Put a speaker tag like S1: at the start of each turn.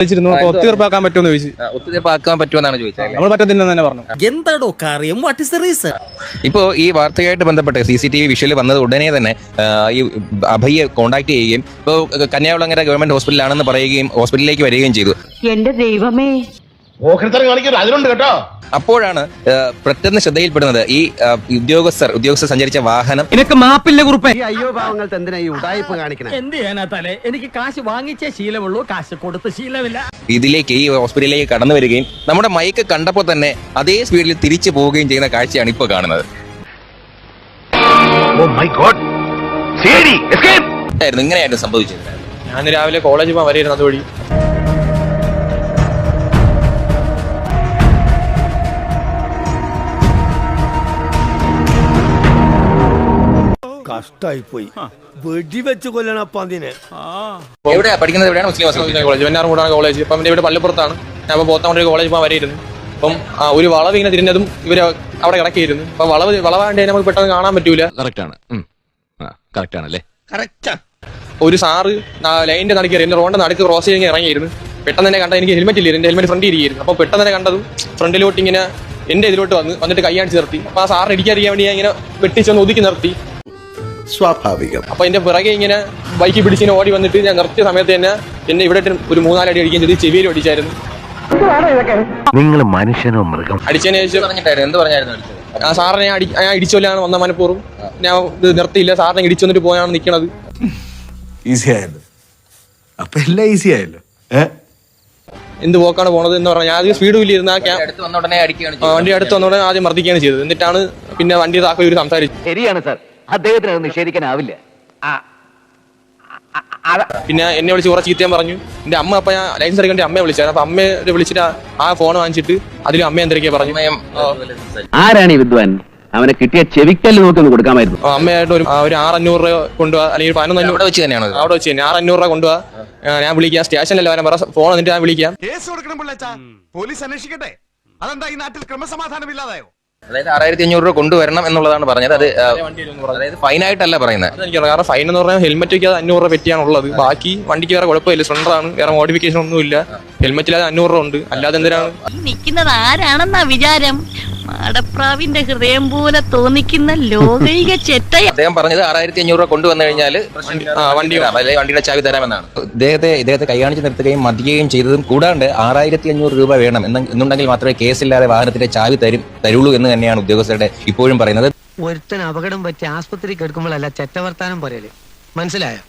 S1: ഒത്തുതീർപ്പാക്കാൻ പറ്റുമെന്ന് ചോദിച്ചു.
S2: ഒത്തുതീർപ്പാക്കാൻ പറ്റുമെന്നാണ് ചോദിച്ചത്.
S1: നമ്മൾ പറ്റത്തില്ലെന്ന് തന്നെ പറഞ്ഞു.
S3: എന്താടോ കാര്യം? What is the reason?
S2: ഇപ്പോൾ ഈ വാർത്തയായിട്ട് ബന്ധപ്പെട്ട് CCTV വിഷ്വൽ വന്നത് ഉടനെ തന്നെ ഈ അഭയെ കോൺടാക്ട് ചെയ്യുകയും ഇപ്പോൾ കന്യാകുളങ്ങര ഗവൺമെന്റ് ഹോസ്പിറ്റലാണെന്ന് പറയുകയും ഹോസ്പിറ്റലിലേക്ക് വരികയും ചെയ്തു.
S4: എന്റെ ദൈവമേ,
S5: അതിലുണ്ട് കേട്ടോ.
S2: അപ്പോഴാണ് പെട്ടെന്ന് ശ്രദ്ധയിൽപ്പെടുന്നത് ഈ ഉദ്യോഗസ്ഥർ സഞ്ചരിച്ച വാഹനം.
S3: നിനക്ക് മാപ്പില്ല കുറുപ്പേ.
S5: അയ്യോ പാവങ്ങൾക്ക് എന്തിനാ ഈ ഉടായിപ്പ് കാണിക്കണേ?
S3: എന്ത് ചെയ്യാനാ തലേ? എനിക്ക് കാശ് വാങ്ങിച്ചേ ശീലമുള്ളൂ, കാശ് കൊടുത്ത് ശീലമില്ല.
S2: ഇതിലേക്ക് ഈ ഹോസ്പിറ്റലിലേക്ക് കടന്നു വരികയും നമ്മുടെ മൈക്ക് കണ്ടപ്പോൾ തന്നെ അതേ സ്പീഡിൽ തിരിച്ചു പോവുകയും ചെയ്യുന്ന കാഴ്ചയാണ് ഇപ്പോൾ കാണുന്നത്. ഇങ്ങനെയായിരുന്നു സംഭവിച്ചത്.
S1: ഞാൻ രാവിലെ കോളേജിൽ പോകാൻ വരെയിരുന്നു അതുവഴി.
S6: കഷ്ടായി പോയി. വെടിവെച്ച് കൊല്ലണപ്പം അതിനെ.
S2: എവിടെയാ പഠിക്കുന്നത്? എവിടെയാണ്? മുസ്ലിം
S1: കോളേജ് വെഞ്ഞാറമൂടാണ് കോളേജ്. ഇപ്പം ഇവിടെ പള്ളിപ്പുറത്താണ്. ഞാൻ ഇപ്പോൾ പോത്താൻ കോളേജിൽ പോകാൻ വരെയിരുന്നു. അപ്പം ഒരു വളവ് ഇങ്ങനെ തിരിഞ്ഞതും ഇവര് അവിടെ കിടക്കിയിരുന്നു. അപ്പൊ വളവാണ്ട് നമുക്ക് പെട്ടെന്ന് കാണാൻ പറ്റൂല.
S2: കറക്റ്റാണല്ലേ?
S1: ഒരു സാറ് ലൈനിന്റെ നടുക്ക് എന്റെ റോഡിന്റെ നടുക്ക് ക്രോസ് ചെയ്ത് ഇറങ്ങിയിരുന്നു. പെട്ടെന്ന് തന്നെ കണ്ട എനിക്ക് ഹെൽമെറ്റ് ഇല്ലായിരുന്നു. എന്റെ ഹെൽമെറ്റ് ഫ്രണ്ട് ഇരിക്കുന്നു. അപ്പൊ പെട്ടെന്ന് തന്നെ കണ്ടതും ഫ്രണ്ടിലോട്ട് ഇങ്ങനെ എന്റെ ഇതിലോട്ട് വന്നിട്ട് കൈയാണിച്ച് നിർത്തി. അപ്പൊ ആ സാറിന് ഇടിക്കാതിരിക്കാൻ വേണ്ടി ഞാൻ ഇങ്ങനെ വെട്ടിച്ചൊന്ന് ഒതുക്കി നിർത്തി.
S5: സ്വാഭാവികം.
S1: അപ്പൊ എന്റെ പിറകെ ഇങ്ങനെ ബൈക്ക് പിടിച്ചിങ്ങനെ ഓടി വന്നിട്ട് ഞാൻ നിർത്തിയ സമയത്ത് തന്നെ എന്നെ ഇവിടെ ഒരു 3-4 അടി അടിക്കുകയും ചെയ്ത് ചെവിയിലും അടിച്ചായിരുന്നു.
S7: നിങ്ങൾ മനുഷ്യനോ മൃഗം?
S2: അടിച്ചതിന് ശേഷം എന്ത് പറഞ്ഞായിരുന്നു?
S1: ആ സാറിനെ ഞാൻ ഇടിച്ചോല്ലാണ് വന്ന മനഃപൂർവ്വം. ഞാൻ ഇത് നിർത്തിയില്ല. സാറിനെ ഇടിച്ചു വന്നിട്ട് പോയാണ് നിൽക്കണത്.
S6: ഈസി ആയല്ലോ. അപ്പൊ എല്ലാം ഈസി ആയല്ലോ.
S1: എന്ത് പോക്കാണ് പോണത് എന്ന് പറഞ്ഞാൽ ഞാൻ സ്പീഡ് ഇല്ലായിരുന്നു. വണ്ടി അടുത്ത് വന്നോടനെ ആദ്യം മർദ്ദിക്കുകയാണ് ചെയ്തത്. എന്നിട്ടാണ് പിന്നെ വണ്ടി താക്കോൽ ഒരു സംസാരിച്ചു.
S7: ശരിയാണ് സാർ, അദ്ദേഹത്തിന് അത് നിഷേധിക്കാനാവില്ല.
S1: പിന്നെ എന്നെ വിളിച്ച് കുറച്ച് ചീത്തയും പറഞ്ഞു. എന്റെ അമ്മ അപ്പൊ ഞാൻ ലൈസൻസ് എടുക്കേണ്ട അമ്മയെ വിളിച്ചായിരുന്നു. അപ്പൊ അമ്മയെ വിളിച്ചിട്ട് ആ ഫോൺ വാങ്ങിച്ചിട്ട് അതിലും അമ്മ എന്തൊക്കെയാ പറഞ്ഞു.
S7: ആരാണ് ഈ വിദ്വാൻ? അവനെ കിട്ടിയ ചെവിക്കല്ല് നോക്കി ഒന്ന് കൊടുക്കാമായിരുന്നു.
S1: അമ്മയായിട്ട് ഒരു 600 രൂപ കൊണ്ടുപോവാ, അല്ലെങ്കിൽ 1100
S2: അവിടെ വെച്ച് തന്നെയാണ്.
S1: അവിടെ വെച്ച് തന്നെ 600 രൂപ കൊണ്ടുപോവാ. ഞാൻ വിളിക്കാം, സ്റ്റേഷനിലല്ല വരാൻ പറ, ഫോൺ എന്നിട്ട് ഞാൻ വിളിക്കാം.
S6: പോലീസ് അന്വേഷിക്കട്ടെ. അതെന്താ ഈ നാട്ടിൽ ക്രമസമാധാനം ഇല്ലാതായോ?
S2: അതായത് 6500 രൂപ കൊണ്ടുവരണം എന്നുള്ളതാണ് പറഞ്ഞത്. അത് അതായത് ഫൈനായിട്ടല്ല പറയുന്നത്.
S1: കാരണം ഫൈൻ എന്ന് പറഞ്ഞാൽ ഹെൽമെറ്റ് വയ്ക്കാതെ 500 രൂപ പറ്റിയാണുള്ളത്. ബാക്കി വണ്ടിക്ക് വേറെ കുഴപ്പമില്ല, സ്പ്ലെൻഡറാണ്, വേറെ മോഡിഫിക്കേഷൻ ഒന്നും ഇല്ല. ഹെൽമെറ്റില്ലാതെ 500 രൂപ ഉണ്ട്. അല്ലാതെ എന്തിനാണ്
S4: നിൽക്കുന്നത്? ആരാണെന്നാ വിചാരം? മാടപ്രാവിന്റെ ഹൃദയം പോലെ തോന്നിക്കുന്ന ലോകൈക ചെറ്റയ.
S2: അദ്ദേഹം പറഞ്ഞത് 6500 രൂപ കൊണ്ടുവന്നു കഴിഞ്ഞാൽ വണ്ടിയുടെ ചാവി തരാമെന്നാണ്. ഇദ്ദേഹത്തെ കൈകാണിച്ച് നിർത്തുകയും മർദ്ദിക്കുകയും ചെയ്തതും കൂടാണ്ട് 6500 രൂപ വേണം എന്നുണ്ടെങ്കിൽ മാത്രമേ കേസില്ലാതെ വാഹനത്തിന്റെ ചാവി തരുള്ളൂ എന്ന് തന്നെയാണ് ഉദ്യോഗസ്ഥരുടെ ഇപ്പോഴും പറയുന്നത്.
S8: ഒരുത്തൻ അപകടം പറ്റി ആസ്പത്രി കിടക്കുമ്പോഴല്ല ചെറ്റവർത്താനം പറയല്, മനസ്സിലായോ?